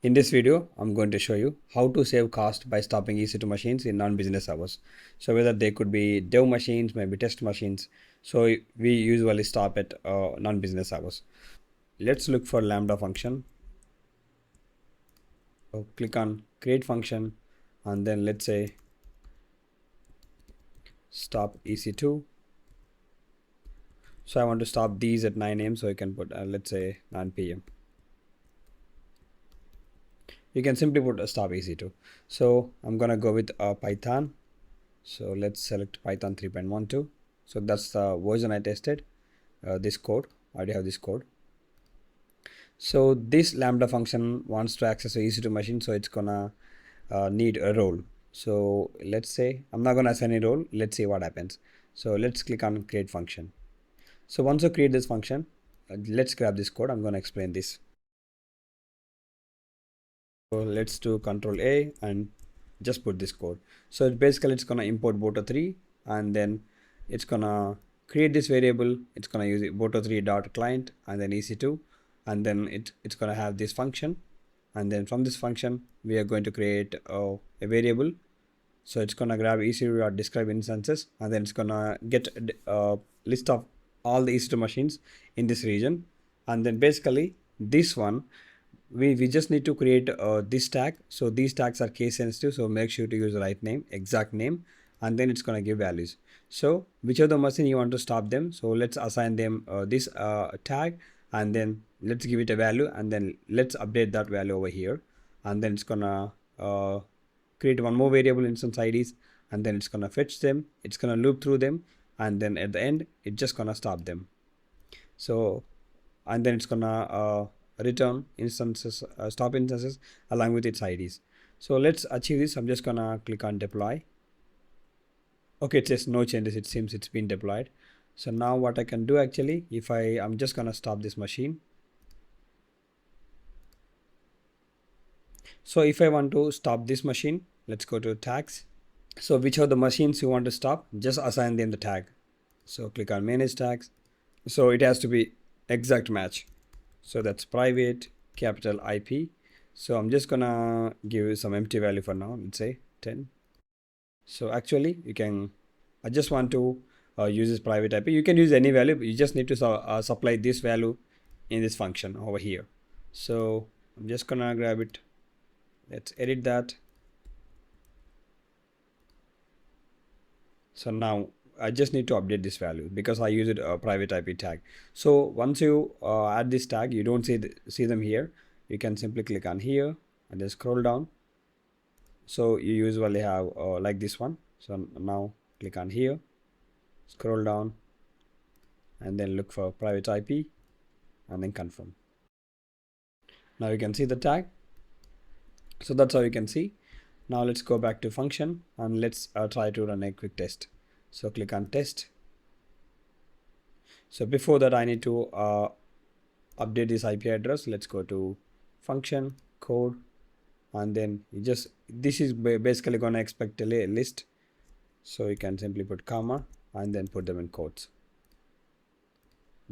In this video, I'm going to show you how to save cost by stopping EC2 machines in non-business hours. So whether they could be dev machines, maybe test machines. So we usually stop at non-business hours. Let's look for Lambda function. So click on create function and then let's say stop EC2. So I want to stop these at 9 a.m. So you can put let's say 9 p.m. You can simply put a stop EC2. So I'm gonna go with Python. So let's select Python 3.12. So that's the version I tested. This code. I already have this code. So this Lambda function wants to access a EC2 machine, so it's gonna need a role. So let's say I'm not gonna assign a role. Let's see what happens. So let's click on create function. So once you create this function, let's grab this code. I'm gonna explain this. So let's do Control A and just put this code. So basically it's gonna import boto3 and then it's gonna create this variable. It's gonna use boto3.client and then EC2 and then it's gonna have this function, and then from this function we are going to create a variable. So it's gonna grab EC2.describe instances and then it's gonna get a list of all the EC2 machines in this region, and then basically this one we just need to create this tag. So these tags are case sensitive, so make sure to use the right name, exact name, and then it's going to give values. So which of the machine you want to stop them, so let's assign them this tag and then let's give it a value and then let's update that value over here, and then it's gonna create one more variable instance IDs and then it's gonna fetch them, it's gonna loop through them, and then at the end it's just gonna stop them. So and then it's gonna return instances, stop instances along with its IDs. So let's achieve this. I'm just gonna click on deploy. Okay, it says no changes. It seems it's been deployed. So now what I can do actually, if I'm just gonna stop this machine. So if I want to stop this machine, let's go to tags. So which are the machines you want to stop, just assign them the tag. So click on manage tags. So it has to be exact match. So that's private capital IP. So I'm just gonna give some empty value for now. Let's say 10. So actually you can, I just want to use this private IP. You can use any value, but you just need to supply this value in this function over here. So I'm just gonna grab it. Let's edit that. So now I just need to update this value because I used a private IP tag. So once you add this tag, you don't see them here. You can simply click on here and then scroll down. So you usually have like this one. So now click on here, scroll down, and then look for private IP and then confirm. Now you can see the tag. So that's how you can see. Now let's go back to function and let's try to run a quick test. So click on test. So before that I need to update this IP address. Let's go to function code and then this is basically going to expect a list. So you can simply put comma and then put them in quotes.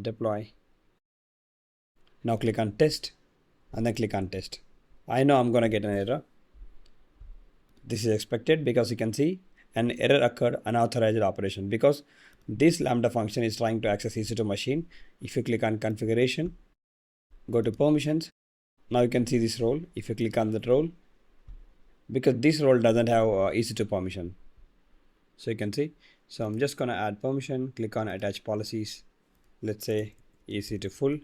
Deploy. Now click on test and then click on test. I know I'm going to get an error. This is expected because you can see an error occurred, unauthorized operation, because this Lambda function is trying to access EC2 machine. If you click on configuration, go to permissions, now you can see this role. If you click on that role, because this role doesn't have EC2 permission, so you can see. So I'm just gonna add permission, click on attach policies, let's say EC2 full.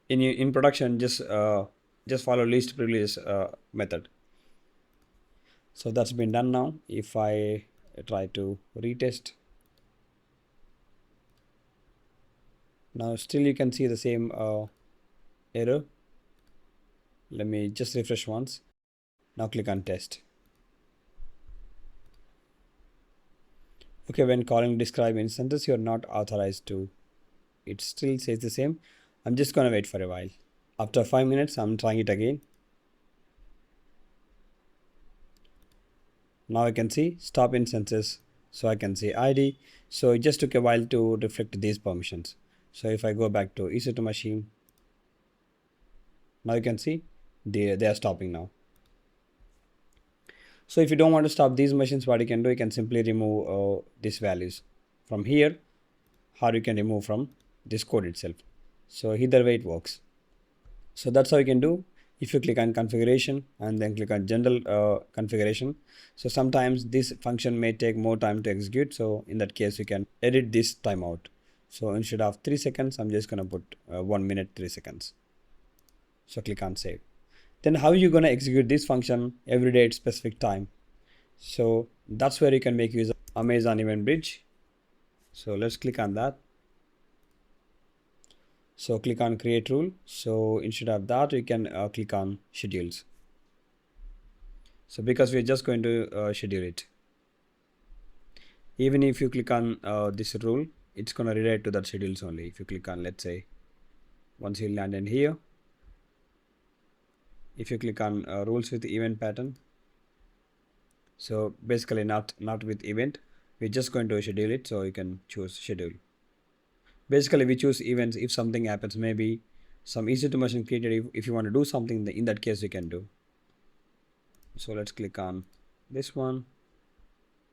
In production, just follow least privilege method. So that's been done now. If I try to retest, now still you can see the same error. Let me just refresh once. Now click on test. Okay, when calling describe instances, you're not authorized to. It still says the same. I'm just gonna wait for a while. After 5 minutes, I'm trying it again. Now I can see stop instances. So I can see ID. So it just took a while to reflect these permissions. So if I go back to EC2 machine, Now you can see they are stopping now. So if you don't want to stop these machines, what you can do, you can simply remove these values from here, or you can remove from this code itself. So either way it works. So that's how you can do. If you click on configuration and then click on general configuration, so sometimes this function may take more time to execute. So in that case, you can edit this timeout. So instead of 3 seconds, I'm just gonna put 1 minute 3 seconds. So click on save. Then how are you gonna execute this function every day at specific time? So that's where you can make use of Amazon EventBridge. So let's click on that. So click on create rule. So instead of that, you can click on schedules. So because we're just going to schedule it. Even if you click on this rule, it's going to relate to that schedules only. If you click on, let's say, once you land in here, if you click on rules with event pattern, so basically not with event, we're just going to schedule it. So you can choose schedule. Basically, we choose events if something happens, maybe some EC2 machine created. If you want to do something, in that case, you can do. So let's click on this one.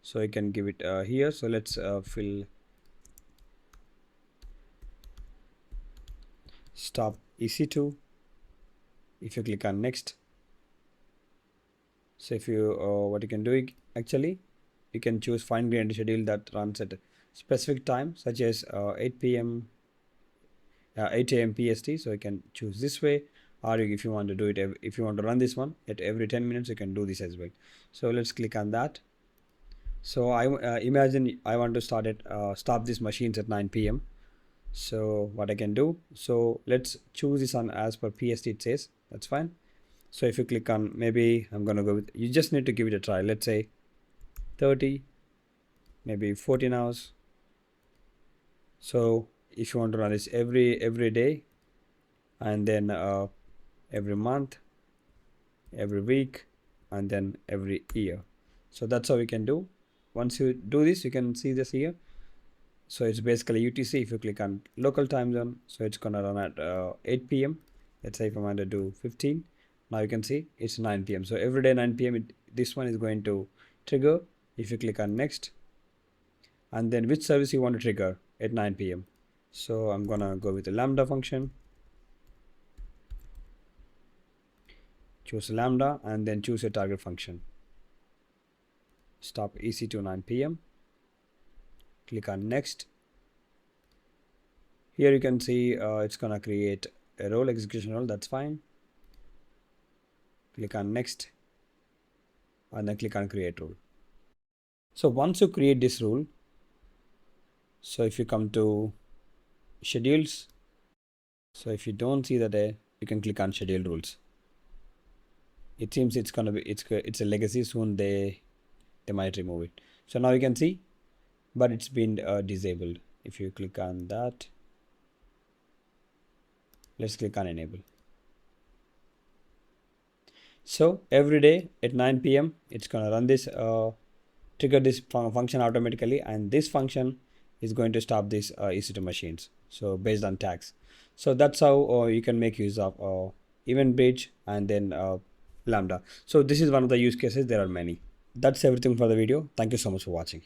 So you can give it here. So let's fill stop EC2. If you click on next, so if you what you can do actually, you can choose fine grained schedule that runs at a specific time, such as 8 p.m. 8 a.m. PST. So you can choose this way, or if you want to do it, if you want to run this one at every 10 minutes, you can do this as well. So let's click on that. So I imagine I want to stop these machines at 9 p.m. So what I can do, so let's choose this on as per PST it says, that's fine. So if you click on, maybe I'm gonna go with, you just need to give it a try. Let's say 30, maybe 14 hours. So if you want to run this every day, and then every month, every week, and then every year. So that's how we can do. Once you do this, you can see this here. So it's basically UTC. If you click on local time zone, so it's gonna run at 8 p.m. Let's say if I want to do 15, now you can see it's 9 p.m. So every day 9 p.m. This one is going to trigger. If you click on next, and then which service you want to trigger at 9 p.m. So I'm gonna go with the Lambda function. Choose Lambda and then choose a target function. Stop EC2 9 p.m. Click on next. Here you can see it's gonna create a role, execution role, that's fine. Click on next and then click on create rule. So once you create this rule, so if you come to schedules, so if you don't see that you can click on schedule rules. It seems it's gonna be it's a legacy, soon they might remove it. So now you can see, but it's been disabled. If you click on that, let's click on enable. So every day at 9 p.m. it's gonna run this trigger this function automatically, and this function is going to stop these EC2 machines, so based on tags. So that's how you can make use of EventBridge and then Lambda. So this is one of the use cases. There are many. That's everything for the video. Thank you so much for watching.